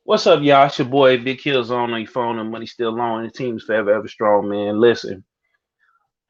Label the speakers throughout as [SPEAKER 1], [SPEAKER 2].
[SPEAKER 1] What's up, y'all? It's your boy Big Hills on your phone and money still on. The team's forever ever strong, man. Listen,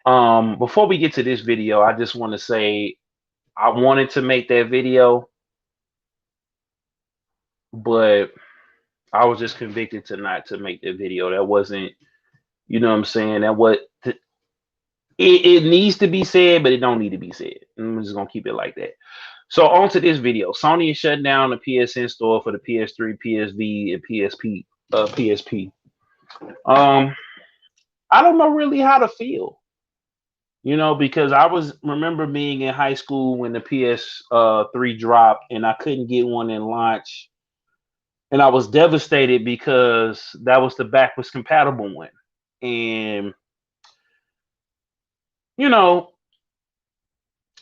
[SPEAKER 1] before we get to this video, I just want to say I wanted to make that video, but I was just convicted to not to make the video. That wasn't, you know what I'm saying? It needs to be said, but it don't need to be said. I'm just gonna keep it like that. So on to this video. Sony is shutting down the PSN store for the PS3, PSV, and PSP. PSP. Um, I don't know really how to feel. Because I was remember being in high school when the PS3 dropped and I couldn't get one in launch, and I was devastated because that was the backwards compatible one, and you know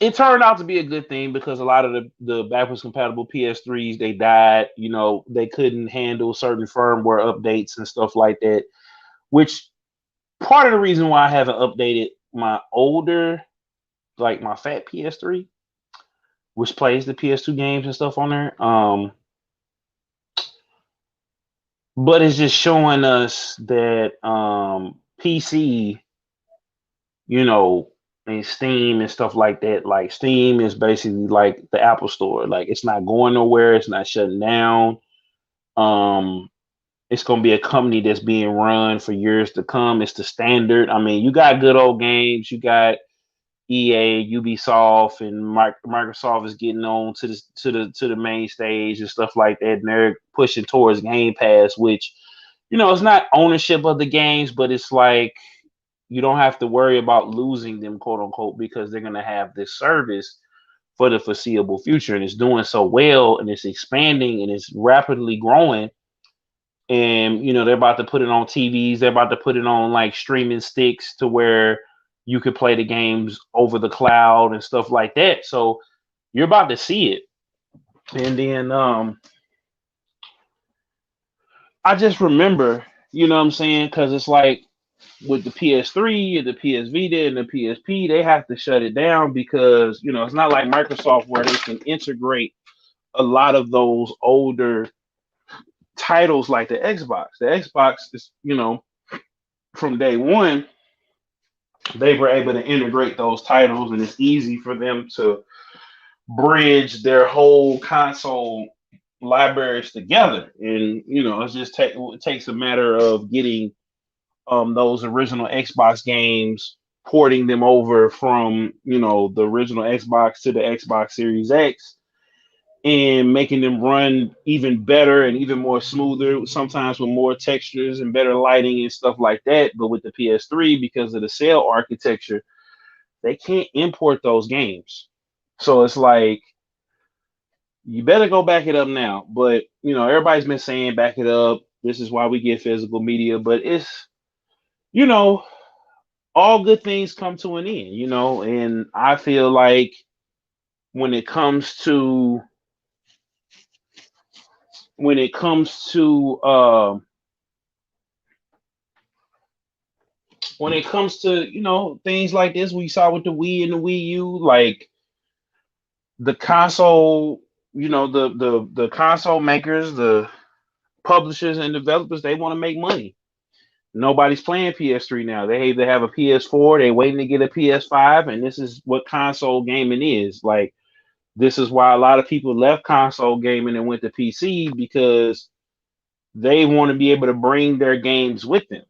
[SPEAKER 1] it turned out to be a good thing because a lot of the backwards compatible PS3s they died. They couldn't handle certain firmware updates and stuff like that, which part of the reason why I haven't updated my older, like my fat PS3, which plays the PS2 games and stuff on there. But it's just showing us that PC, you know, and Steam and stuff like that. Like Steam is basically like the Apple Store. Like it's not going nowhere. It's not shutting down. Um, it's gonna be a company that's being run for years to come. It's the standard. I mean, you got good old games. You got EA, Ubisoft, and Microsoft is getting on to the main stage and stuff like that, and they're pushing towards Game Pass, which it's not ownership of the games, but it's like you don't have to worry about losing them, quote unquote, because they're gonna have this service for the foreseeable future, and it's doing so well, and it's expanding, and it's rapidly growing. And they're about to put it on TVs. They're about to put it on like streaming sticks to where you could play the games over the cloud and stuff like that. So you're about to see it. And then I just remember, you know what I'm saying? Because it's like with the PS3 and the PS Vita and the PSP, they have to shut it down because, it's not like Microsoft where they can integrate a lot of those older titles like the Xbox. The Xbox is, from day one, they were able to integrate those titles, and it's easy for them to bridge their whole console libraries together. And it takes a matter of getting those original Xbox games, porting them over from the original Xbox to the Xbox Series X, and making them run even better and even more smoother, sometimes with more textures and better lighting and stuff like that. But with the PS3, because of the cell architecture, they can't import those games. So it's like you better go back it up now. But everybody's been saying back it up. This is why we get physical media. But it's you know, all good things come to an end, and I feel like when it comes to when it comes to when it comes to things like this we saw with the Wii and the Wii U, like the console, the console makers, the publishers and developers, they want to make money. Nobody's playing PS3 now. They either have a PS4, they waiting to get a PS5, and this is what console gaming is. Like this is why a lot of people left console gaming and went to PC, because they want to be able to bring their games with them.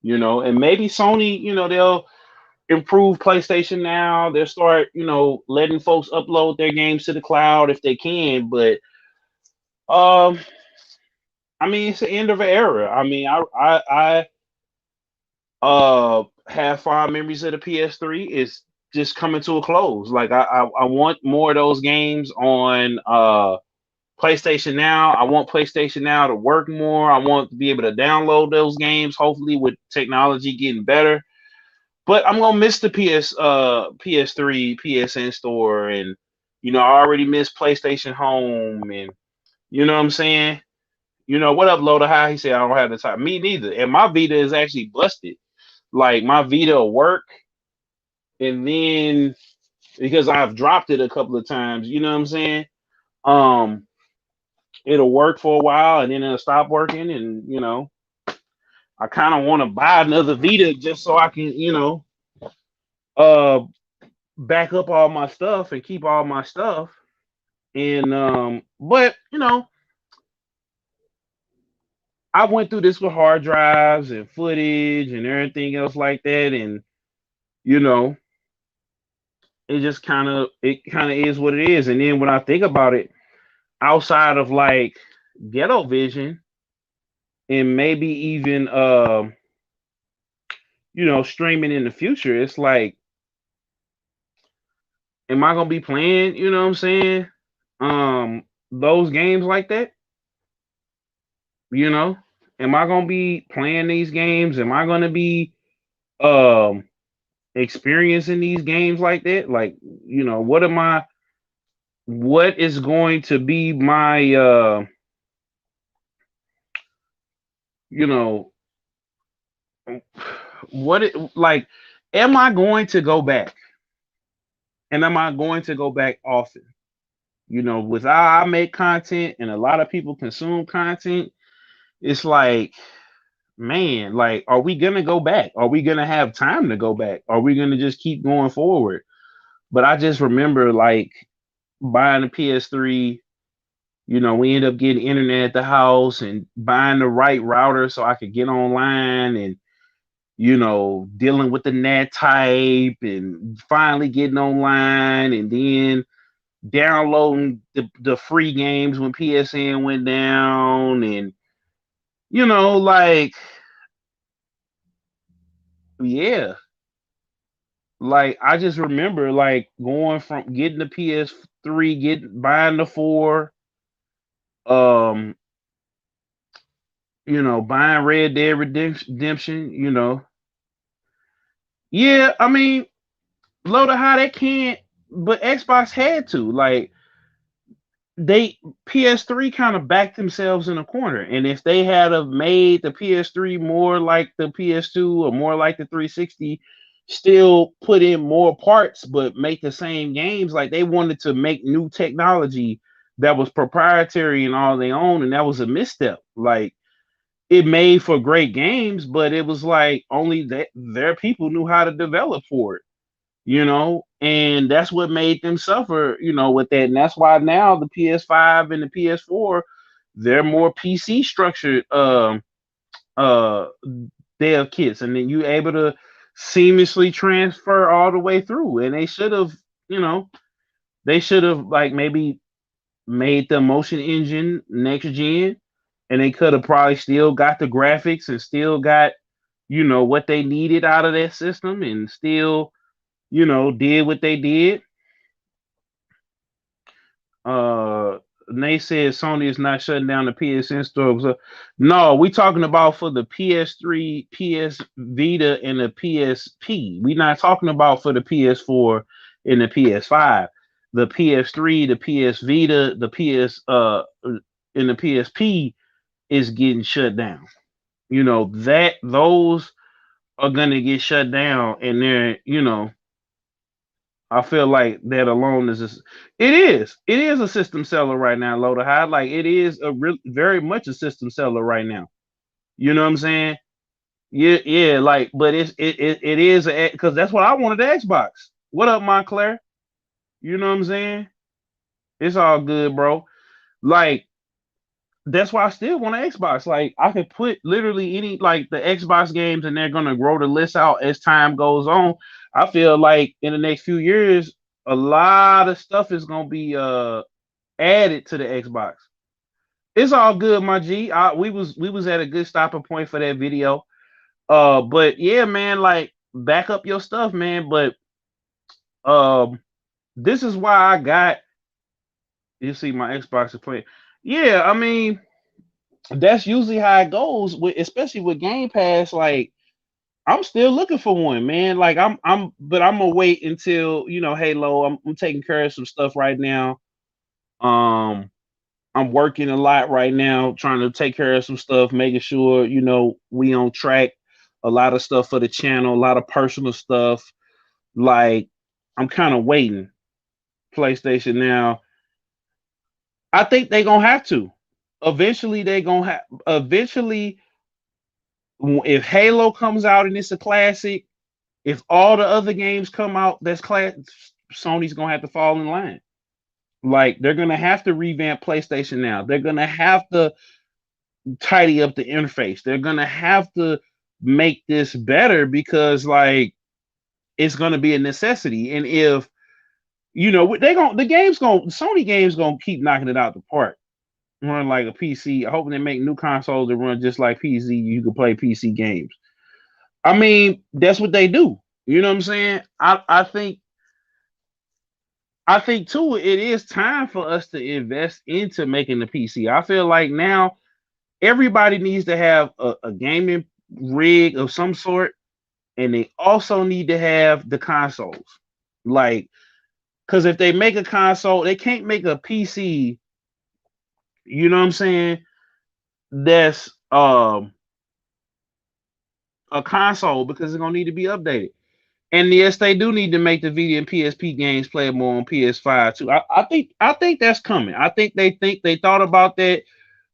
[SPEAKER 1] And maybe Sony, they'll improve PlayStation now. They'll start, letting folks upload their games to the cloud if they can. But um, I mean, it's the end of an era. I mean, I have fond memories of the PS3. It's just coming to a close. Like I want more of those games on PlayStation Now. I want PlayStation Now to work more. I want to be able to download those games, hopefully with technology getting better. But I'm gonna miss the PS3 PSN store, and I already miss PlayStation Home, and you know what I'm saying. What up, Loader High? He said I don't have the time. Me neither. And my Vita is actually busted. Like my Vita will work, and then because I've dropped it a couple of times, you know what I'm saying. Um, it'll work for a while and then it'll stop working, and I kind of want to buy another Vita just so I can uh back up all my stuff and keep all my stuff. And but I went through this with hard drives and footage and everything else like that, and you know it kind of is what it is. And then when I think about it, outside of like Ghetto Vision and maybe even streaming in the future, it's like, am I gonna be playing, what I'm saying, those games like that? You know, am I gonna be playing these games? Am I gonna be um experiencing these games like that? Like, what is going to be my you know, like, am I going to go back? And am I going to go back often? With how I make content and a lot of people consume content, it's like, man, like, are we gonna go back? Are we gonna have time to go back? Are we gonna just keep going forward? But I just remember like buying a PS3. We end up getting internet at the house and buying the right router so I could get online, and dealing with the NAT type and finally getting online, and then downloading the free games when PSN went down, and like, yeah, like I just remember like going from getting the PS3, buying the 4, um, buying Red Dead Redemption, Yeah, I mean, load of how they can't, but Xbox had to. Like, they PS3 kind of backed themselves in a corner. And if they had have made the PS3 more like the PS2 or more like the 360, still put in more parts but make the same games, like they wanted to make new technology that was proprietary and all they own, and that was a misstep. Like, it made for great games, but it was like only that their people knew how to develop for it, and that's what made them suffer, with that. And that's why now the PS5 and the PS4, they're more PC structured uh dev kits, and then you able to seamlessly transfer all the way through. And you know, they should have like maybe made the motion engine next gen, and they could have probably still got the graphics and still got, what they needed out of that system, and still, did what they did. Uh, Nate said Sony is not shutting down the PSN store. So, no, we talking about for the PS3, PS Vita, and the PSP. We not talking about for the PS4 and the PS5. The PS3, the PS Vita, the PS and the PSP is getting shut down. That those are gonna get shut down, and they're, I feel like that alone is it is a system seller right now, Loader High. Like, it is very much a system seller right now. You know what I'm saying? Yeah, yeah. Like, but it is because that's what I wanted, the Xbox. What up, Montclair? You know what I'm saying? It's all good, bro. Like, that's why I still want an Xbox. Like, I could put literally any like the Xbox games, and they're gonna grow the list out as time goes on. I feel like in the next few years, a lot of stuff is gonna be added to the Xbox. It's all good, my G. We was at a good stopping point for that video. But yeah, man, like, back up your stuff, man. But um, this is why I got, you see my Xbox is playing. Yeah, I mean, that's usually how it goes with, especially with Game Pass. Like, I'm still looking for one, man. Like, but I'm gonna wait until, Halo. I'm taking care of some stuff right now. Um, I'm working a lot right now, trying to take care of some stuff, making sure, we on track. A lot of stuff for the channel, a lot of personal stuff. Like, I'm kind of waiting. PlayStation now, I think they gonna have to. Eventually they gonna have. Eventually, if Halo comes out and it's a classic, if all the other games come out that's class, Sony's gonna have to fall in line. Like they're gonna have to revamp PlayStation now. They're gonna have to tidy up the interface. They're gonna have to make this better because like it's gonna be a necessity. And if they going the games going Sony games gonna keep knocking it out the park. Run like a PC. I hope they make new consoles that run just like PC. You can play PC games. I mean, that's what they do. You know what I'm saying? I think too, it is time for us to invest into making the PC. I feel like now everybody needs to have a gaming rig of some sort, and they also need to have the consoles. Like, because if they make a console, they can't make a PC. You know what I'm saying? That's a console because it's gonna need to be updated. And yes, they do need to make the Vita and PSP games playable on PS5 too. I think that's coming. I think they thought about that,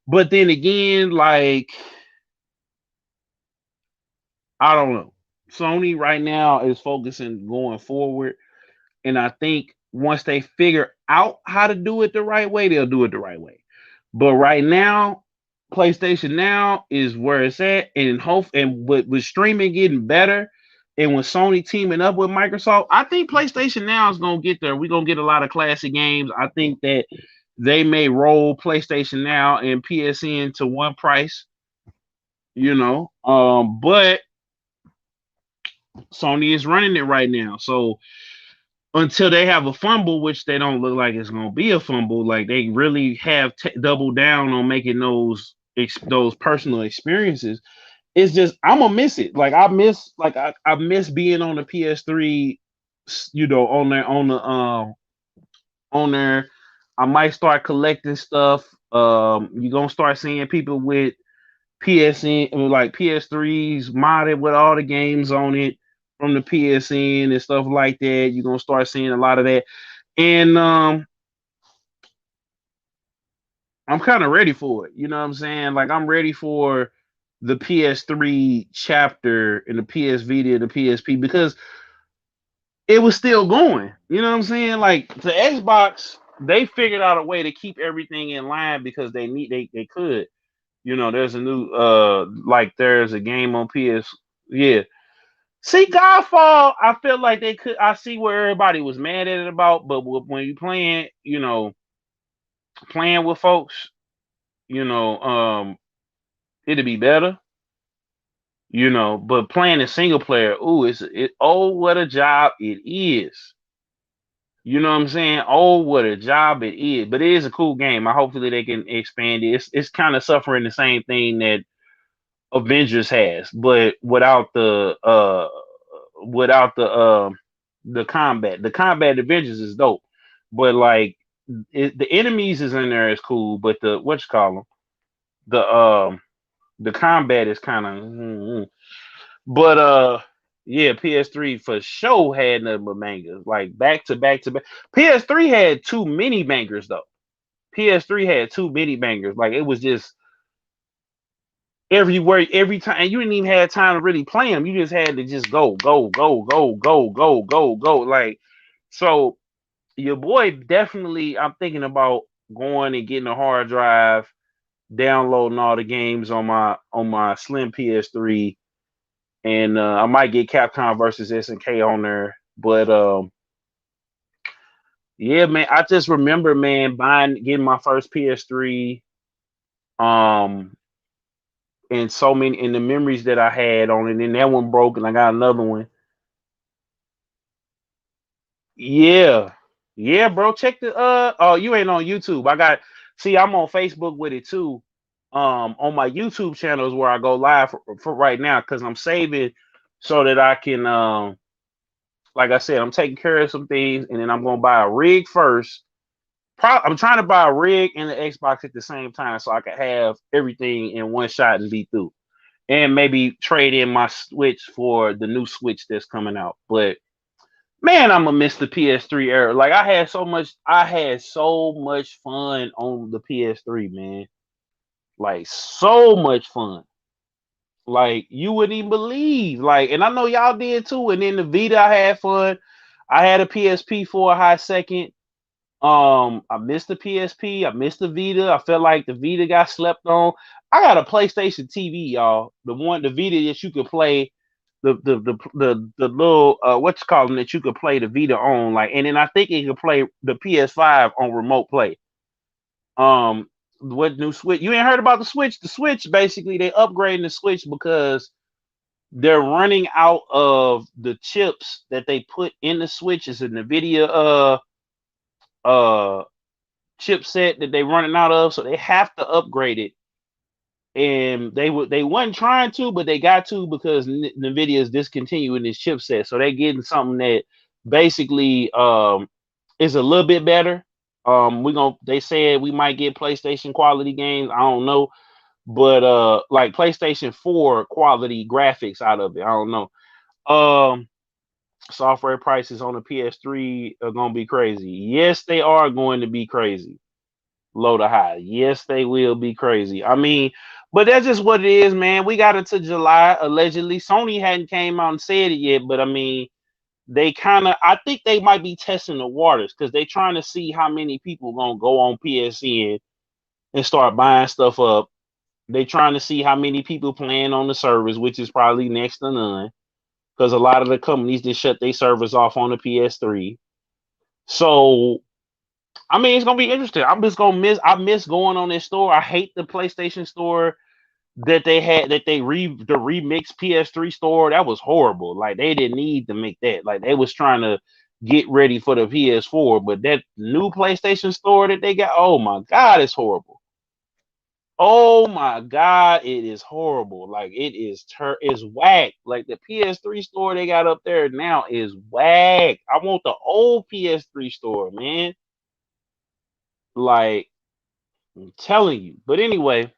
[SPEAKER 1] but then again, like I don't know. Sony right now is focusing going forward, and I think once they figure out how to do it the right way, they'll do it the right way. But right now, PlayStation Now is where it's at, and hope and with streaming getting better, and with Sony teaming up with Microsoft, I think PlayStation Now is gonna get there. We're gonna get a lot of classic games. I think that they may roll PlayStation Now and PSN to one price, but Sony is running it right now. So until they have a fumble, which they don't look like it's going to be a fumble, like they really have doubled down on making those personal experiences. It's just I'm gonna miss it. Like I miss being on the PS3, on there. I might start collecting stuff. You're gonna start seeing people with PSN, like PS3s modded with all the games on it from the PSN and stuff like that. You're gonna start seeing a lot of that. And I'm kind of ready for it. You know what I'm saying? Like I'm ready for the PS3 chapter and the PS Vita and the PSP because it was still going. You know what I'm saying? Like the Xbox, they figured out a way to keep everything in line because they could. There's a new like there's a game on PS. Yeah. See, Godfall, I feel like they could. I see where everybody was mad at it about, but when you playing with folks, you know, um, it'd be better. But playing a single player, ooh, oh what a job it is. You know what I'm saying? Oh, what a job it is. But it is a cool game. Hopefully they can expand it. It's kind of suffering the same thing that Avengers has, but without the combat. The combat Avengers is dope, but like the enemies is in there is cool, but the what you call them the combat is kind of. But yeah, PS3 for sure had nothing but bangers, like back to back to back. PS3 had too many bangers though. PS3 had too many bangers. Like it was just everywhere, every time, and you didn't even have time to really play them. You just had to just go, go, go, go, go, go, go, go. Like so, your boy definitely. I'm thinking about going and getting a hard drive, downloading all the games on my slim PS3, and I might get Capcom versus SNK on there. But yeah, man, I just remember, man, getting my first PS3, um, and so many, and the memories that I had on it. And that one broke, and I got another one. Yeah, yeah, bro. Check the Oh, you ain't on YouTube. See, I'm on Facebook with it too. On my YouTube channel is where I go live for right now because I'm saving so that I can like I said, I'm taking care of some things, and then I'm gonna buy a rig first. I'm trying to buy a rig and the Xbox at the same time so I can have everything in one shot and be through. And maybe trade in my Switch for the new Switch that's coming out. But man, I'm gonna miss the PS3 era. Like I had so much fun on the PS3, man. Like so much fun. Like you wouldn't even believe. Like, and I know y'all did too. And then the Vita, I had fun. I had a PSP for a high second. I missed the PSP. I missed the Vita. I felt like the Vita got slept on. I got a PlayStation TV, y'all. The Vita that you could play the little what you call them that you could play the Vita on, like, and then I think it could play the PS5 on remote play. Um, what new Switch? You ain't heard about the Switch? The Switch basically they upgrading the Switch because they're running out of the chips that they put in the Switch. Is a NVIDIA uh chipset that they running out of, so they have to upgrade it. And they wasn't trying to, but they got to because NVIDIA is discontinuing this chipset, so they're getting something that basically is a little bit better. They said we might get PlayStation quality games. I don't know, but like PlayStation 4 quality graphics out of it. I don't know. Um, Software prices on the PS3 are gonna be crazy. Yes, they are going to be crazy. Low to high. Yes, they will be crazy. I mean, but that's just what it is, man. We got into July allegedly. Sony hadn't came out and said it yet, but I mean, they kind of. I think they might be testing the waters because they trying to see how many people gonna go on PSN and start buying stuff up. They trying to see how many people playing on the service, which is probably next to none, because a lot of the companies just shut their servers off on the PS3. So I mean, it's gonna be interesting. I'm just gonna miss. I miss going on this store. I hate the PlayStation store that they had. That the remix PS3 store. That was horrible. Like they didn't need to make that. Like they was trying to get ready for the PS4. But that new PlayStation store that they got. Oh my God, it's horrible. Oh my God, it is horrible. Like it's whack. Like the PS3 store they got up there now is whack. I want the old PS3 store, man. Like I'm telling you. But anyway,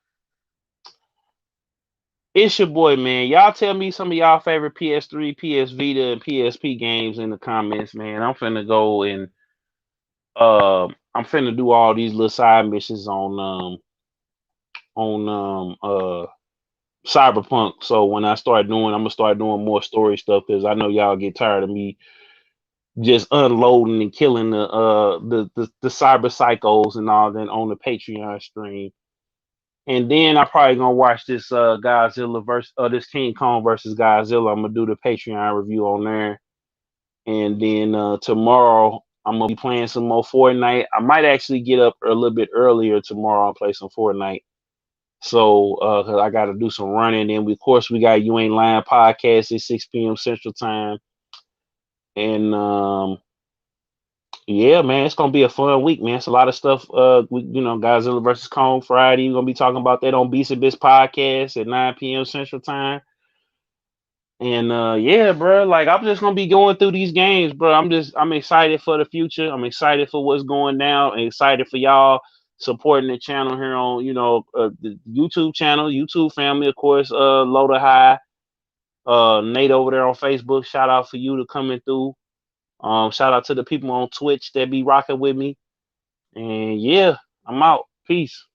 [SPEAKER 1] it's your boy, man. Y'all tell me some of y'all favorite PS3, PS Vita, and PSP games in the comments, man. I'm finna go and I'm finna do all these little side missions on Cyberpunk. So when I'm gonna start doing more story stuff because I know y'all get tired of me just unloading and killing the cyber psychos and all that on the Patreon stream. And then I probably gonna watch this Godzilla versus this King Kong versus Godzilla. I'm gonna do the Patreon review on there. And then tomorrow I'm gonna be playing some more Fortnite. I might actually get up a little bit earlier tomorrow and play some Fortnite. So cause I gotta do some running. And of course we got You Ain't Lying podcast at 6 p.m. Central Time. And yeah, man, it's gonna be a fun week, man. It's a lot of stuff. Godzilla versus Kong Friday. We're gonna be talking about that on Beast and Bits podcast at 9 p.m. Central Time. And yeah, bro, like I'm just gonna be going through these games, bro. I'm excited for the future. I'm excited for what's going down. I'm excited for y'all supporting the channel here on the YouTube channel, YouTube family, of course. Low to High, Nate over there on Facebook. Shout out for you to coming through. Shout out to the people on Twitch that be rocking with me. And yeah, I'm out. Peace.